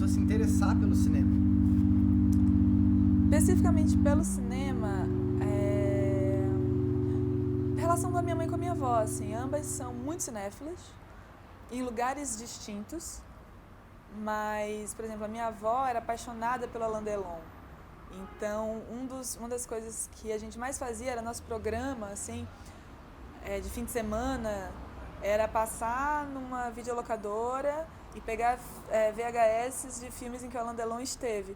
a se interessar pelo cinema? Especificamente pelo cinema, a relação da minha mãe com a minha avó, assim, ambas são muito cinéfilas, em lugares distintos, mas, por exemplo, a minha avó era apaixonada pelo Alain Delon. Então, uma das coisas que a gente mais fazia era nosso programa, assim, de fim de semana, era passar numa videolocadora e pegar VHS de filmes em que o Alain Delon esteve.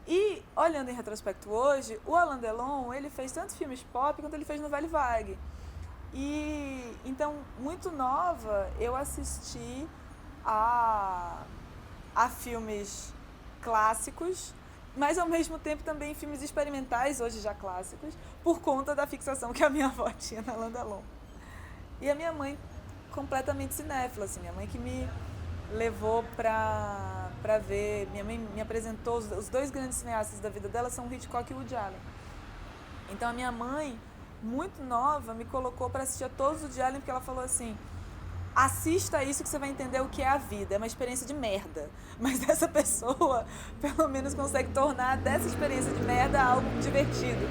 E, olhando em retrospecto hoje, o Alain Delon, ele fez tantos filmes pop quanto ele fez no Velho Vague. E, então, muito nova, eu assisti a filmes clássicos, mas ao mesmo tempo também filmes experimentais, hoje já clássicos, por conta da fixação que a minha avó tinha na Alain Delon. E a minha mãe, completamente cinéfila, assim, minha mãe que me levou pra ver, minha mãe me apresentou, os dois grandes cineastas da vida dela são Hitchcock e Woody Allen. Então a minha mãe, muito nova, me colocou para assistir a todos os Woody Allen, porque ela falou assim: assista isso que você vai entender o que é a vida, é uma experiência de merda, mas essa pessoa pelo menos consegue tornar dessa experiência de merda algo divertido.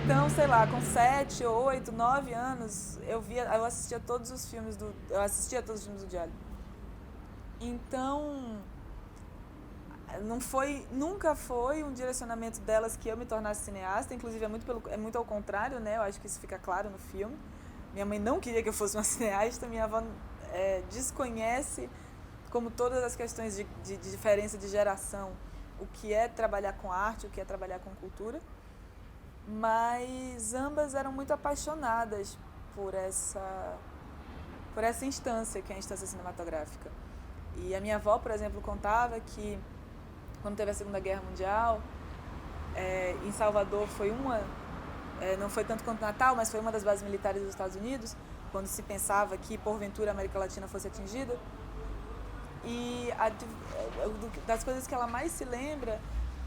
Então, sei lá, com 7, 8, 9 anos, eu assistia todos os filmes do Woody Allen. Então, nunca foi um direcionamento delas que eu me tornasse cineasta, inclusive é muito ao contrário, né? Eu acho que isso fica claro no filme. Minha mãe não queria que eu fosse uma cineasta, minha avó desconhece, como todas as questões de diferença de geração, o que é trabalhar com arte, o que é trabalhar com cultura, mas ambas eram muito apaixonadas por essa instância, que é a instância cinematográfica. E a minha avó, por exemplo, contava que quando teve a Segunda Guerra Mundial, em Salvador não foi tanto quanto Natal, mas foi uma das bases militares dos Estados Unidos, quando se pensava que, porventura, a América Latina fosse atingida. E das coisas que ela mais se lembra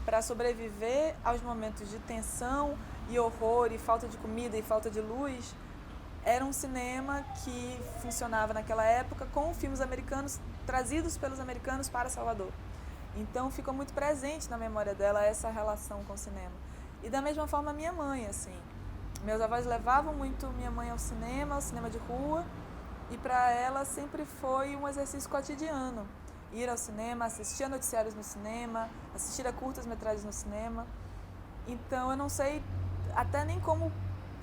para sobreviver aos momentos de tensão e horror e falta de comida e falta de luz, era um cinema que funcionava naquela época com filmes americanos trazidos pelos americanos para Salvador. Então ficou muito presente na memória dela essa relação com o cinema. E da mesma forma minha mãe, assim. Meus avós levavam muito minha mãe ao cinema de rua, e para ela sempre foi um exercício cotidiano. Ir ao cinema, assistir a noticiários no cinema, assistir a curtas-metragens no cinema. Então eu não sei até nem como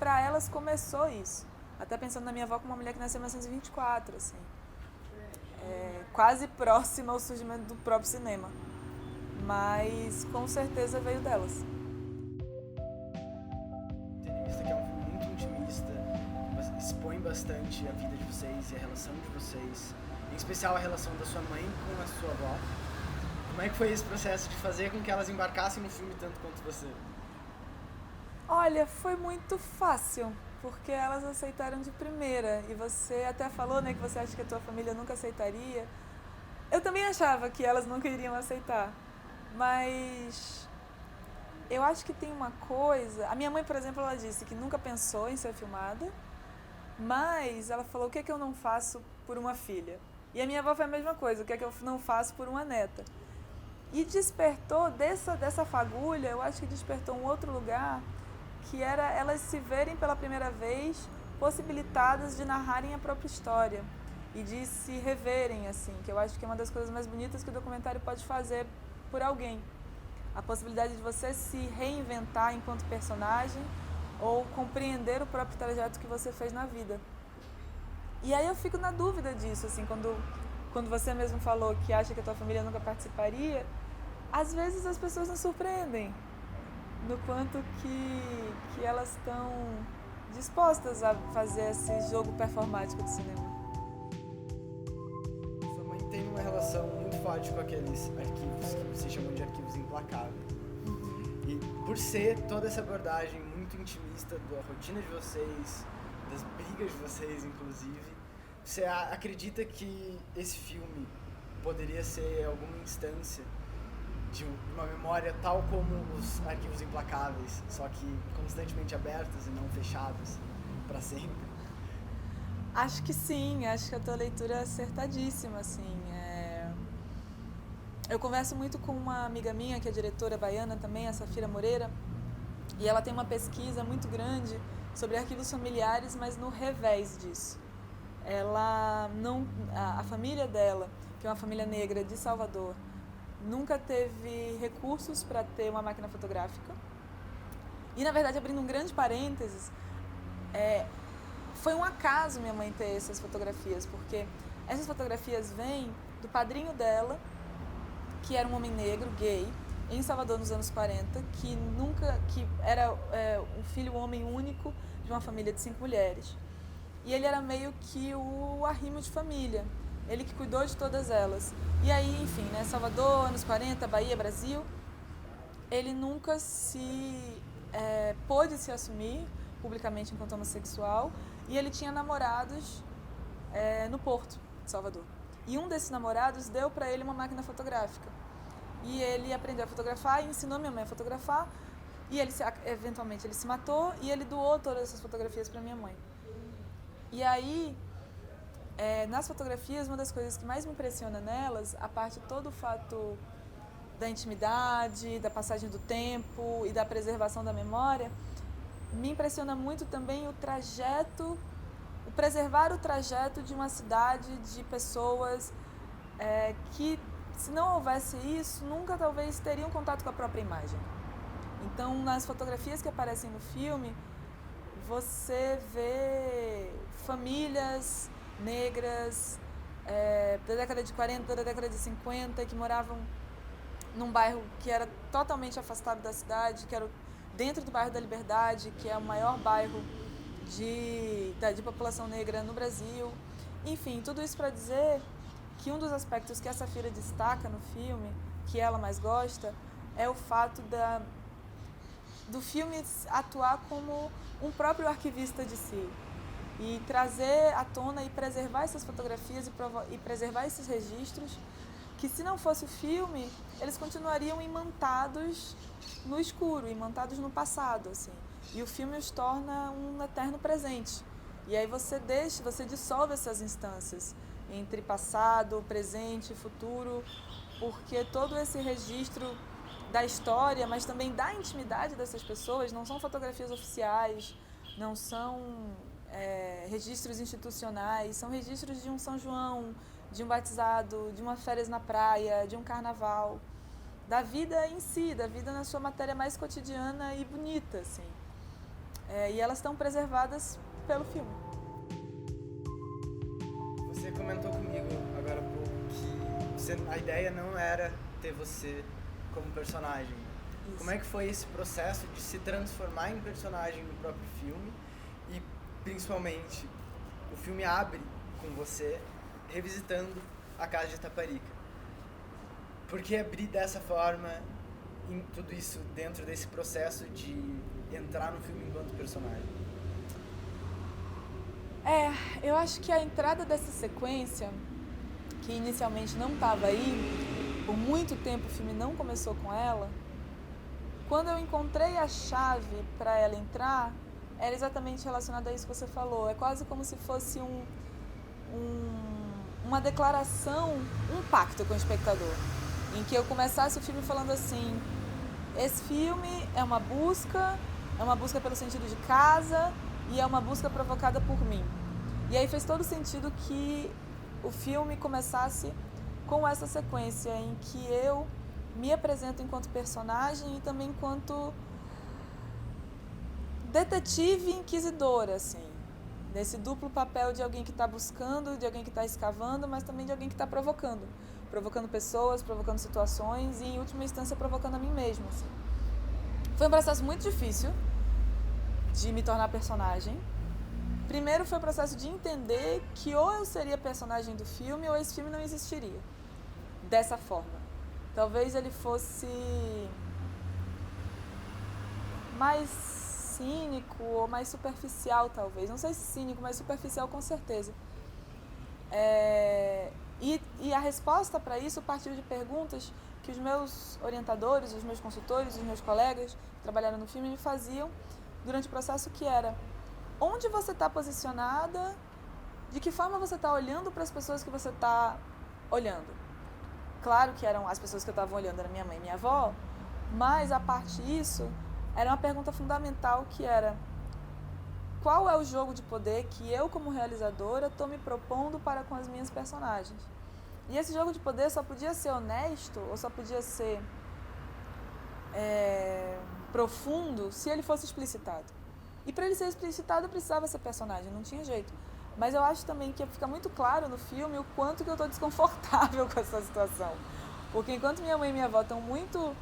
para elas começou isso. Até pensando na minha avó como uma mulher que nasceu em 1924, assim. Quase próxima ao surgimento do próprio cinema. Mas com certeza veio delas. Tenebista, que é um filme muito intimista, mas expõe bastante a vida de vocês e a relação de vocês, em especial a relação da sua mãe com a sua avó. Como é que foi esse processo de fazer com que elas embarcassem no filme tanto quanto você? Olha, foi muito fácil, porque elas aceitaram de primeira. E você até falou, né, que você acha que a tua família nunca aceitaria. Eu também achava que elas nunca iriam aceitar, mas eu acho que tem uma coisa... A minha mãe, por exemplo, ela disse que nunca pensou em ser filmada, mas ela falou: o que é que eu não faço por uma filha? E a minha avó foi a mesma coisa: o que é que eu não faço por uma neta? E despertou dessa fagulha, eu acho que despertou um outro lugar, que era elas se verem pela primeira vez possibilitadas de narrarem a própria história e de se reverem, assim, que eu acho que é uma das coisas mais bonitas que o documentário pode fazer por alguém. A possibilidade de você se reinventar enquanto personagem ou compreender o próprio trajeto que você fez na vida. E aí eu fico na dúvida disso, assim, quando você mesmo falou que acha que a tua família nunca participaria, às vezes as pessoas nos surpreendem no quanto que elas estão dispostas a fazer esse jogo performático do cinema. Sua mãe tem uma relação muito forte com aqueles arquivos que se chamam de arquivos implacáveis. E por ser toda essa abordagem muito intimista da rotina de vocês, das brigas de vocês, inclusive, você acredita que esse filme poderia ser alguma instância de uma memória tal como os arquivos implacáveis, só que constantemente abertos e não fechados para sempre? Acho que sim, acho que a tua leitura é acertadíssima, assim. eu converso muito com uma amiga minha, que é diretora baiana também, a Safira Moreira, e ela tem uma pesquisa muito grande sobre arquivos familiares, mas no revés disso. Ela não, a família dela, que é uma família negra de Salvador, nunca teve recursos para ter uma máquina fotográfica. E, na verdade, abrindo um grande parênteses, foi um acaso minha mãe ter essas fotografias, porque essas fotografias vêm do padrinho dela, que era um homem negro, gay, em Salvador nos anos 40, que era um filho homem único de uma família de 5 mulheres. E ele era meio que o arrimo de família, ele que cuidou de todas elas. E aí, enfim, né, Salvador, anos 40, Bahia, Brasil, ele nunca pôde se assumir publicamente enquanto homossexual, e ele tinha namorados no Porto de Salvador. E um desses namorados deu para ele uma máquina fotográfica. E ele aprendeu a fotografar e ensinou minha mãe a fotografar. E ele eventualmente ele se matou e ele doou todas essas fotografias para minha mãe. E aí, nas fotografias, uma das coisas que mais me impressiona nelas, a parte todo o fato da intimidade, da passagem do tempo e da preservação da memória, me impressiona muito também o preservar o trajeto de uma cidade de pessoas que, se não houvesse isso, nunca talvez teriam contato com a própria imagem. Então, nas fotografias que aparecem no filme, você vê famílias negras da década de 40, da década de 50, que moravam num bairro que era totalmente afastado da cidade, que era dentro do bairro da Liberdade, que é o maior bairro de população negra no Brasil. Enfim, tudo isso para dizer que um dos aspectos que a Safira destaca no filme, que ela mais gosta, é o fato do filme atuar como um próprio arquivista de si e trazer à tona e preservar essas fotografias e preservar esses registros que, se não fosse o filme, eles continuariam imantados no escuro, imantados no passado, assim. E o filme os torna um eterno presente. E aí você dissolve essas instâncias entre passado, presente e futuro, porque todo esse registro da história, mas também da intimidade dessas pessoas, não são fotografias oficiais, não são registros institucionais, são registros de um São João, de um batizado, de uma férias na praia, de um carnaval, da vida em si, da vida na sua matéria mais cotidiana e bonita, assim. E elas estão preservadas pelo filme. Você comentou comigo agora há pouco que a ideia não era ter você como personagem. Isso. Como é que foi esse processo de se transformar em personagem no próprio filme? E, principalmente, o filme abre com você revisitando a casa de Taparica. Por que abrir dessa forma em tudo isso dentro desse processo de entrar no filme enquanto personagem? Eu acho que a entrada dessa sequência, que inicialmente não estava aí, por muito tempo o filme não começou com ela, quando eu encontrei a chave para ela entrar, era exatamente relacionada a isso que você falou. É quase como se fosse uma declaração, um pacto com o espectador, em que eu começasse o filme falando assim: esse filme é uma busca pelo sentido de casa e é uma busca provocada por mim. E aí fez todo sentido que o filme começasse com essa sequência em que eu me apresento enquanto personagem e também enquanto detetive inquisidora, assim, nesse duplo papel de alguém que está buscando, de alguém que está escavando, mas também de alguém que está provocando pessoas, provocando situações e, em última instância, provocando a mim mesma, assim. Foi um processo muito difícil de me tornar personagem. Primeiro foi o processo de entender que ou eu seria personagem do filme ou esse filme não existiria dessa forma. Talvez ele fosse mais cínico ou mais superficial, talvez. Não sei se cínico, mas superficial com certeza. E a resposta para isso partiu de perguntas que os meus orientadores, os meus consultores, os meus colegas que trabalharam no filme me faziam durante o processo, que era: onde você está posicionada, de que forma você está olhando para as pessoas que você está olhando. claro que eram as pessoas que eu estava olhando, era minha mãe e minha avó, mas a parte disso era uma pergunta fundamental que era: qual é o jogo de poder que eu, como realizadora, estou me propondo para com as minhas personagens? E esse jogo de poder só podia ser honesto ou só podia ser profundo se ele fosse explicitado. E para ele ser explicitado, eu precisava ser personagem, não tinha jeito. Mas eu acho também que fica muito claro no filme o quanto que eu estou desconfortável com essa situação. Porque enquanto minha mãe e minha avó estão muito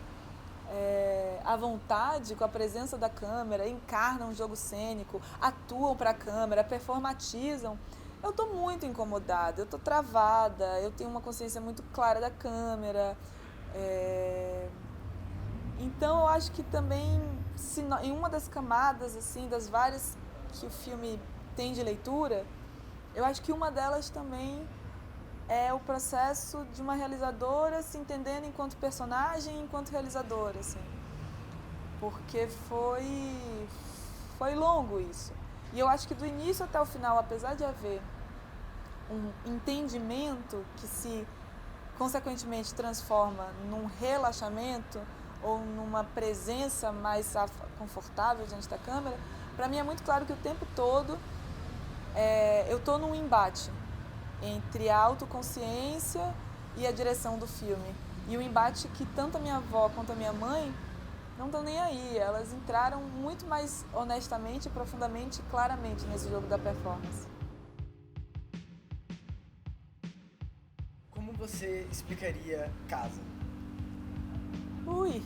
à vontade com a presença da câmera, encarnam um jogo cênico, atuam para a câmera, performatizam, eu estou muito incomodada, eu estou travada, eu tenho uma consciência muito clara da câmera. Então eu acho que também, em uma das camadas, assim, das várias que o filme tem de leitura, eu acho que uma delas também é o processo de uma realizadora se entendendo enquanto personagem e enquanto realizadora, assim. Porque foi longo isso. E eu acho que do início até o final, apesar de haver um entendimento que se consequentemente transforma num relaxamento ou numa presença mais confortável diante da câmera, para mim é muito claro que o tempo todo eu estou num embate entre a autoconsciência e a direção do filme. E um embate que tanto a minha avó quanto a minha mãe não estão nem aí. Elas entraram muito mais honestamente, profundamente e claramente nesse jogo da performance. Como você explicaria Casa? Ui!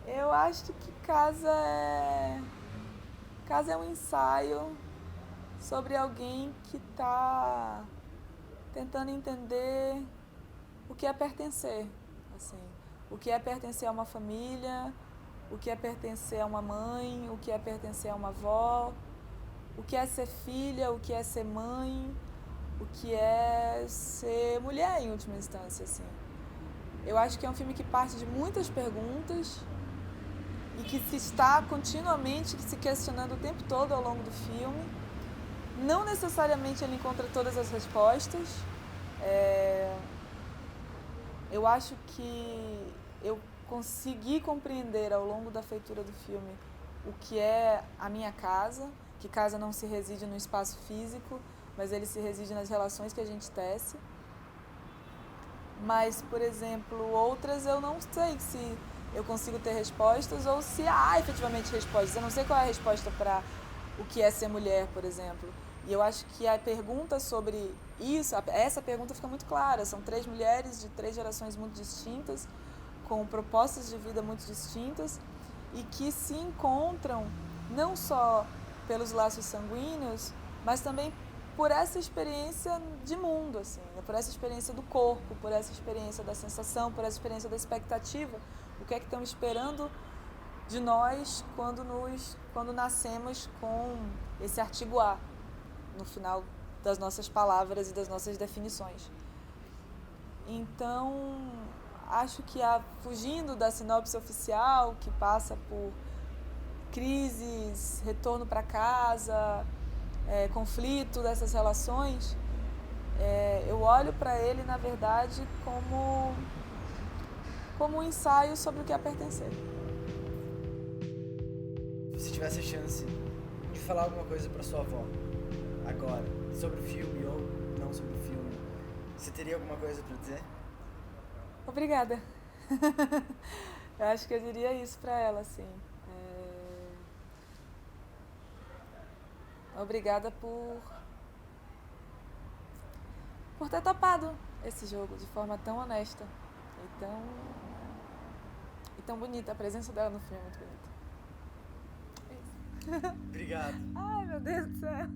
Eu acho que Casa é um ensaio sobre alguém que está tentando entender o que é pertencer, assim, o que é pertencer a uma família, o que é pertencer a uma mãe, o que é pertencer a uma avó, o que é ser filha, o que é ser mãe, o que é ser mulher em última instância, assim. Eu acho que é um filme que parte de muitas perguntas e que se está continuamente se questionando o tempo todo ao longo do filme. Não necessariamente ele encontra todas as respostas. Eu acho que eu consegui compreender ao longo da feitura do filme o que é a minha casa, que casa não se reside no espaço físico, mas ele se reside nas relações que a gente tece. Mas, por exemplo, outras eu não sei se eu consigo ter respostas ou se há efetivamente respostas. Eu não sei qual é a resposta para o que é ser mulher, por exemplo. E eu acho que a pergunta sobre isso, essa pergunta fica muito clara. São 3 mulheres de 3 gerações muito distintas, com propostas de vida muito distintas e que se encontram não só pelos laços sanguíneos, mas também por essa experiência de mundo, assim, né? Por essa experiência do corpo, por essa experiência da sensação, por essa experiência da expectativa. O que é que estamos esperando de nós quando nascemos com esse artigo A no final das nossas palavras e das nossas definições. Então, acho que fugindo da sinopse oficial, que passa por crises, retorno para casa, conflito dessas relações, eu olho para ele, na verdade, como um ensaio sobre o que é pertencer. Se você tivesse a chance de falar alguma coisa para sua avó, agora, sobre o filme ou não sobre o filme, você teria alguma coisa para dizer? Obrigada. Eu acho que eu diria isso para ela, assim. Obrigada por ter topado esse jogo de forma tão honesta e tão bonita. A presença dela no filme é muito bonita. É isso. Obrigado. Ai, meu Deus do céu.